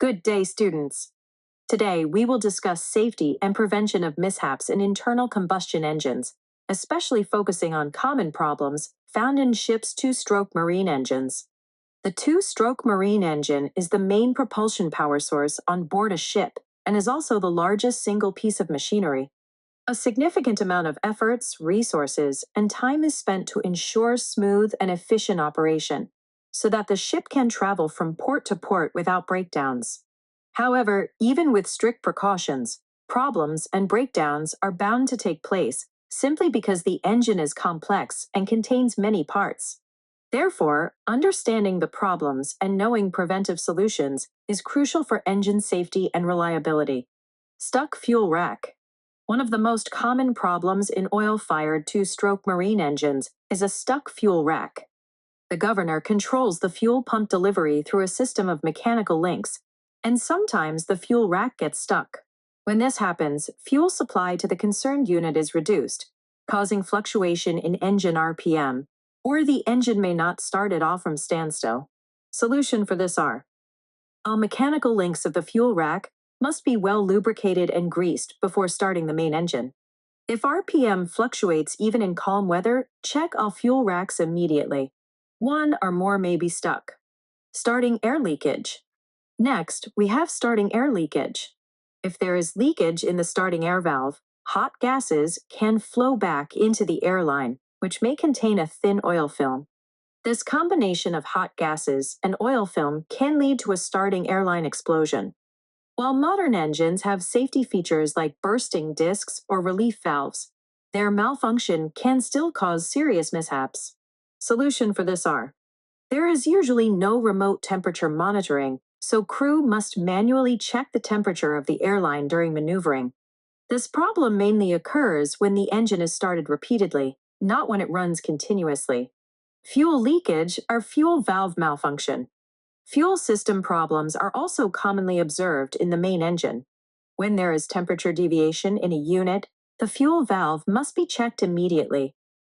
Good day, students. Today, we will discuss safety and prevention of mishaps in internal combustion engines, especially focusing on common problems found in ships' two-stroke marine engines. The two-stroke marine engine is the main propulsion power source on board a ship and is also the largest single piece of machinery. A significant amount of efforts, resources, and time is spent to ensure smooth and efficient operation, so that the ship can travel from port to port without breakdowns. However, even with strict precautions, problems and breakdowns are bound to take place simply because the engine is complex and contains many parts. Therefore, understanding the problems and knowing preventive solutions is crucial for engine safety and reliability. Stuck fuel rack. One of the most common problems in oil-fired two-stroke marine engines is a stuck fuel rack. The governor controls the fuel pump delivery through a system of mechanical links, and sometimes the fuel rack gets stuck. When this happens, fuel supply to the concerned unit is reduced, causing fluctuation in engine RPM, or the engine may not start it off from standstill. Solution for this are: all mechanical links of the fuel rack must be well lubricated and greased before starting the main engine. If RPM fluctuates even in calm weather, check all fuel racks immediately. One or more may be stuck. Starting air leakage. Next, we have starting air leakage. If there is leakage in the starting air valve, hot gases can flow back into the airline, which may contain a thin oil film. This combination of hot gases and oil film can lead to a starting airline explosion. While modern engines have safety features like bursting discs or relief valves, their malfunction can still cause serious mishaps. Solution for this are: there is usually no remote temperature monitoring, so crew must manually check the temperature of the airline during maneuvering. This problem mainly occurs when the engine is started repeatedly, not when it runs continuously. Fuel leakage or fuel valve malfunction. Fuel system problems are also commonly observed in the main engine. When there is temperature deviation in a unit, the fuel valve must be checked immediately.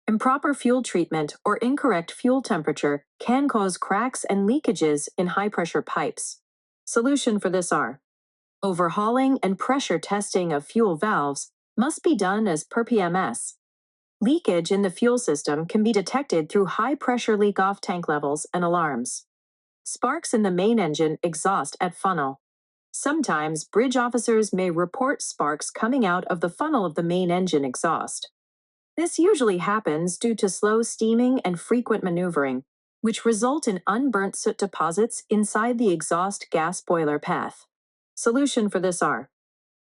Improper fuel treatment or incorrect fuel temperature can cause cracks and leakages in high-pressure pipes. Solution for this are: overhauling and pressure testing of fuel valves must be done as per PMS. Leakage in the fuel system can be detected through high-pressure leak-off tank levels and alarms. Sparks in the main engine exhaust at funnel. Sometimes bridge officers may report sparks coming out of the funnel of the main engine exhaust. This usually happens due to slow steaming and frequent maneuvering, which result in unburnt soot deposits inside the exhaust gas boiler path. Solution for this are: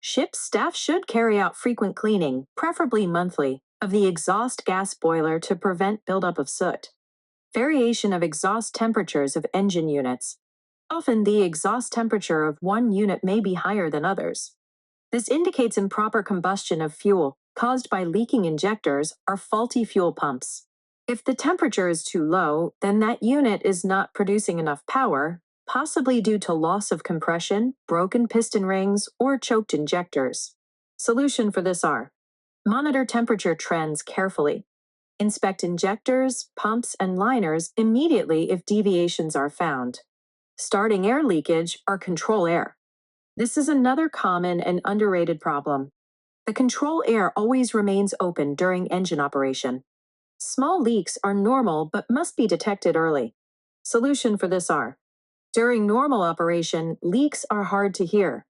ship staff should carry out frequent cleaning, preferably monthly, of the exhaust gas boiler to prevent buildup of soot. Variation of exhaust temperatures of engine units. Often the exhaust temperature of one unit may be higher than others. This indicates improper combustion of fuel caused by leaking injectors or faulty fuel pumps. If the temperature is too low, then that unit is not producing enough power, possibly due to loss of compression, broken piston rings, or choked injectors. Solution for this are: monitor temperature trends carefully. Inspect injectors, pumps, and liners immediately if deviations are found. Starting air leakage or control air. This is another common and underrated problem. The control air always remains open during engine operation. Small leaks are normal but must be detected early. Solution for this are: during normal operation, leaks are hard to hear.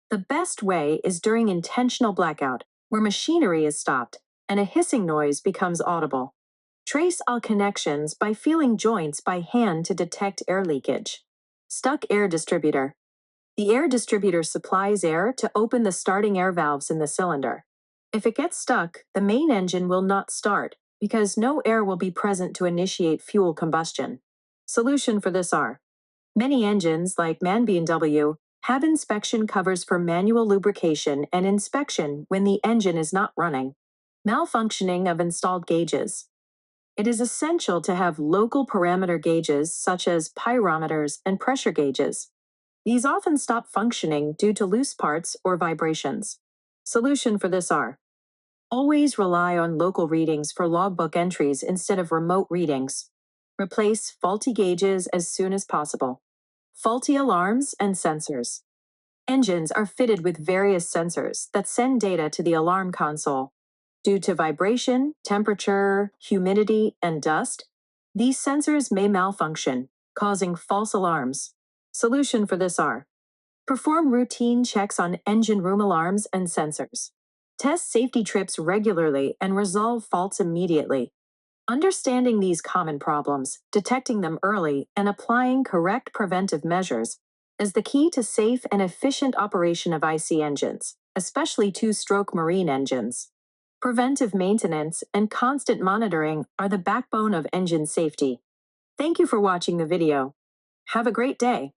The best way is during intentional blackout, where machinery is stopped and a hissing noise becomes audible. Trace all connections by feeling joints by hand to detect air leakage. Stuck air distributor. The air distributor supplies air to open the starting air valves in the cylinder. If it gets stuck, the main engine will not start because no air will be present to initiate fuel combustion. Solution for this are: many engines, like MAN B&W, have inspection covers for manual lubrication and inspection when the engine is not running. Malfunctioning of installed gauges. It is essential to have local parameter gauges such as pyrometers and pressure gauges. These often stop functioning due to loose parts or vibrations. Solution for this are: always rely on local readings for logbook entries instead of remote readings. Replace faulty gauges as soon as possible. Faulty alarms and sensors. Engines are fitted with various sensors that send data to the alarm console. Due to vibration, temperature, humidity, and dust, these sensors may malfunction, causing false alarms. Solution for this are: perform routine checks on engine room alarms and sensors. Test safety trips regularly and resolve faults immediately. Understanding these common problems, detecting them early, and applying correct preventive measures is the key to safe and efficient operation of IC engines, especially two-stroke marine engines. Preventive maintenance and constant monitoring are the backbone of engine safety. Thank you for watching the video. Have a great day.